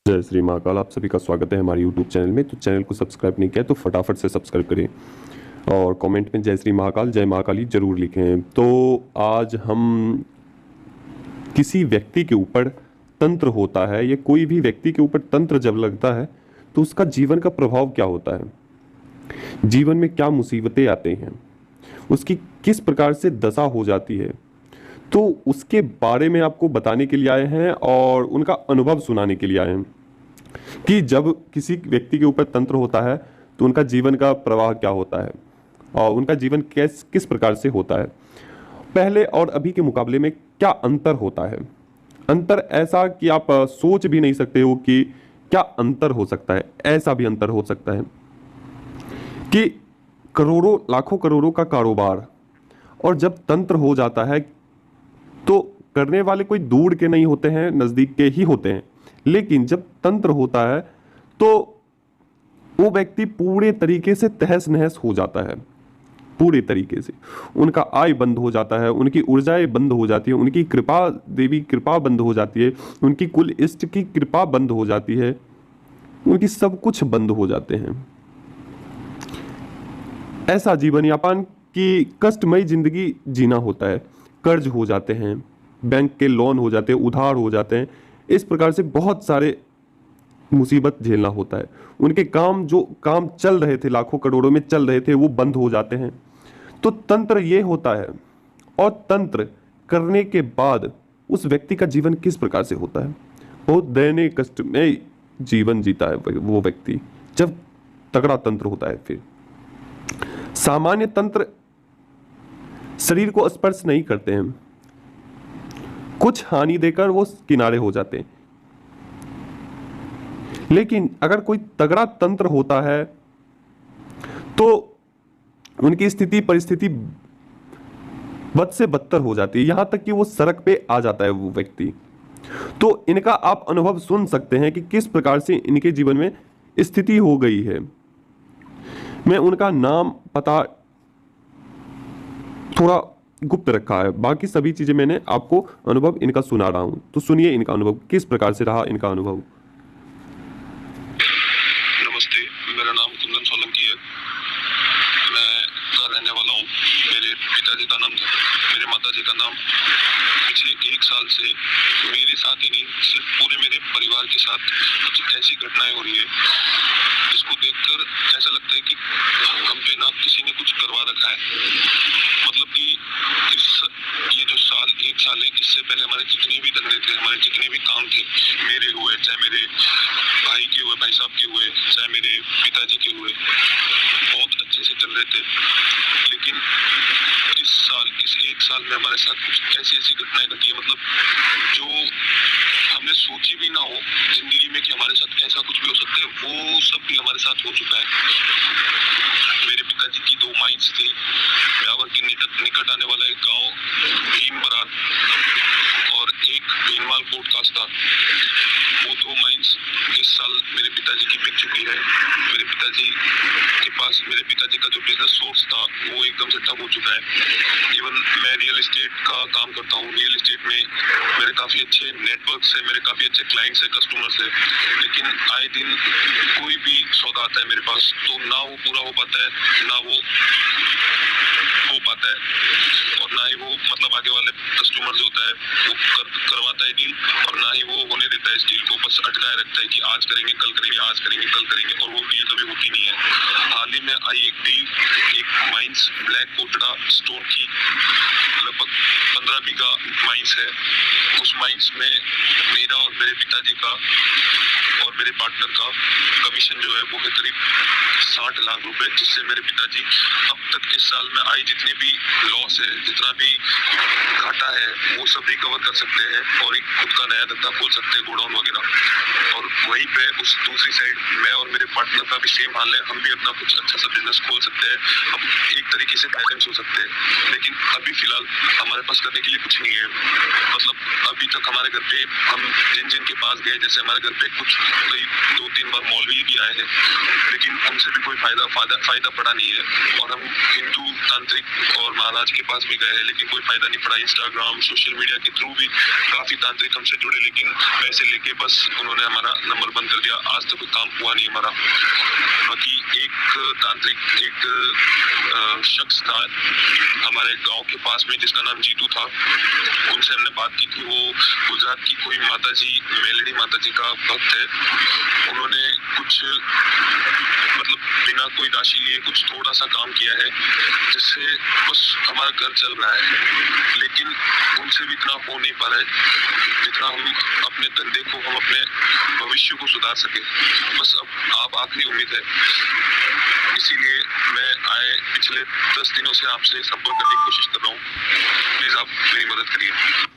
जय श्री महाकाल। आप सभी का स्वागत है हमारे YouTube चैनल में। तो चैनल को सब्सक्राइब नहीं किया तो फटाफट से सब्सक्राइब करें और कमेंट में जय श्री महाकाल जय महाकाली जरूर लिखें। तो आज हम किसी व्यक्ति के ऊपर तंत्र होता है या कोई भी व्यक्ति के ऊपर तंत्र जब लगता है तो उसका जीवन का प्रभाव क्या होता है, जीवन में क्या मुसीबतें आते हैं, उसकी किस प्रकार से दशा हो जाती है, तो उसके बारे में आपको बताने के लिए आए हैं और उनका अनुभव सुनाने के लिए आए हैं कि जब किसी व्यक्ति के ऊपर तंत्र होता है तो उनका जीवन का प्रवाह क्या होता है और उनका जीवन किस प्रकार से होता है, पहले और अभी के मुकाबले में क्या अंतर होता है। अंतर ऐसा कि आप सोच भी नहीं सकते हो कि क्या अंतर हो सकता है। ऐसा भी अंतर हो सकता है कि करोड़ों लाखों करोड़ों का कारोबार और जब तंत्र हो जाता है तो करने वाले कोई दूर के नहीं होते हैं, नज़दीक के ही होते हैं। लेकिन जब तंत्र होता है तो वो व्यक्ति पूरे तरीके से तहस नहस हो जाता है, पूरे तरीके से उनका आय बंद हो जाता है, उनकी ऊर्जाएं बंद हो जाती है, उनकी कृपा देवी कृपा बंद हो जाती है, उनकी कुल इष्ट की कृपा बंद हो जाती है, उनकी सब कुछ बंद हो जाते हैं। ऐसा जीवन यापन की कष्टमयी जिंदगी जीना होता है। कर्ज हो जाते हैं, बैंक के लोन हो जाते हैं, उधार हो जाते हैं, इस प्रकार से बहुत सारे मुसीबत झेलना होता है। उनके जो काम चल रहे थे, लाखों करोड़ों में चल रहे थे, वो बंद हो जाते हैं। तो तंत्र ये होता है और तंत्र करने के बाद उस व्यक्ति का जीवन किस प्रकार से होता है। बहुत दयनीय कष्टमय जीवन जीता है वो व्यक्ति जब तगड़ा तंत्र होता है। फिर सामान्य तंत्र शरीर को स्पर्श नहीं करते हैं, कुछ हानि देकर वो किनारे हो जाते हैं। लेकिन अगर कोई तगड़ा तंत्र होता है तो उनकी स्थिति परिस्थिति बद से बदतर हो जाती है, यहां तक कि वो सड़क पे आ जाता है वो व्यक्ति। तो इनका आप अनुभव सुन सकते हैं कि किस प्रकार से इनके जीवन में स्थिति हो गई है। मैं उनका नाम पता थोड़ा गुप्त रखा है, बाकी सभी चीजें मैंने आपको अनुभव इनका सुना रहा हूं। तो सुनिए इनका अनुभव किस प्रकार से रहा इनका अनुभव। नमस्ते, मेरा नाम कुंदन सोलंकी है। मैं का रहने वाला हूँ। मेरे पिताजी का नाम, मेरे माताजी का नाम पिछले 1 साल से मेरे साथ ही नहीं, सिर्फ पूरे मेरे परिवार के साथ कुछ ऐसी घटनाएं हो रही है जिसको देखकर ऐसा लगता है कि हम पे ना किसी ने कुछ करवा रखा है। मतलब कि ये जो 1 साल है, इससे पहले हमारे जितने भी धंधे थे, हमारे जितने भी काम थे, मेरे हुए चाहे मेरे भाई के हुए, भाई साहब के हुए, चाहे मेरे पिताजी के हुए, बहुत अच्छे से चल रहे थे। लेकिन इस 1 साल में हमारे साथ कुछ ऐसी घटनाएं घटी है, मतलब जो हमने सोची भी ना हो जिंदगी में कि हमारे साथ ऐसा कुछ भी हो सकता है, वो सब भी हमारे साथ हो चुका है। मेरे पिताजी की 2 माइंस थी। ब्यावर के निकट आने वाला एक गांव भीम बरार और एक भीनमाल कोट कास था। वो 2 माइंस इस साल मेरे पिताजी की बिक चुकी है। मेरे पिताजी के पास मेरे पिताजी का जो बिजनेस सोर्स था वो एकदम से ठप हो चुका है। इवन मैं रियल एस्टेट का काम करता हूँ। रियल एस्टेट में मेरे काफ़ी अच्छे नेटवर्क्स है, मेरे काफ़ी अच्छे क्लाइंट्स है, कस्टमर्स है। लेकिन आए दिन कोई भी सौदा आता है मेरे पास तो ना वो पूरा हो पाता है, ना वो हो पाता है, और ना ही वो मतलब आगे वाले कस्टमर जो होता है वो करवाता है डील, और ना ही वो होने देता है इस डील को। बस अटकाए रखता है कि आज करेंगे, कल करेंगे, आज करेंगे, कल करेंगे, और वो डील कभी होती नहीं है। हाल ही में आई एक डील, एक माइंस ब्लैक कोटड़ा स्टोन की, लगभग 15 बीघा माइंस है। उस माइंस में मेरा और मेरे पिताजी का और मेरे पार्टनर का कमीशन जो है वो है करीब 60 लाख रुपए, जिससे मेरे पिताजी अब तक इस साल में आई जितने भी लॉस है, जितना भी घाटा है, वो सब रिकवर कर सकते हैं और एक खुद का नया धंधा खोल सकते हैं, गोडाउन वगैरह। और वहीं पे उस दूसरी साइड मैं और मेरे पार्टनर का भी सेम हाल है, हम भी अपना कुछ अच्छा सा बिजनेस खोल सकते हैं, हम एक तरीके से बैलेंस हो सकते हैं। लेकिन अभी फिलहाल हमारे पास करने के लिए कुछ नहीं है। मतलब अभी तक हमारे घर पे हम जिन के पास गए, जैसे हमारे घर पे कुछ कई 2-3 बार मौलवी भी आए हैं, लेकिन उनसे भी कोई फायदा पड़ा नहीं है। और हम हिंदू तांत्रिक और महाराज के पास भी गए हैं, लेकिन कोई फायदा नहीं पड़ा। इंस्टाग्राम सोशल मीडिया के थ्रू भी काफी तांत्रिक हमसे जुड़े, लेकिन पैसे लेके बस उन्होंने हमारा हमारा नंबर बंद कर दिया, आज तक कोई काम हुआ नहीं हमारा। बाकी एक तांत्रिक शख्स था हमारे गांव के पास में जिसका नाम जीतू था, उनसे हमने बात की थी। वो गुजरात की कोई माताजी, मेलड़ी माताजी का भक्त है। उन्होंने कुछ मतलब बिना कोई राशि लिए कुछ थोड़ा सा काम किया है जिससे बस हमारा घर चल रहा है, लेकिन उनसे भी इतना हो नहीं पा रहा है जितना हम अपने धंधे को, हम अपने भविष्य को सुधार सके। बस अब आप आखिरी उम्मीद है, इसीलिए मैं आए पिछले 10 दिनों से आपसे संपर्क करने की कोशिश कर रहा हूँ। प्लीज आप मेरी मदद करिए।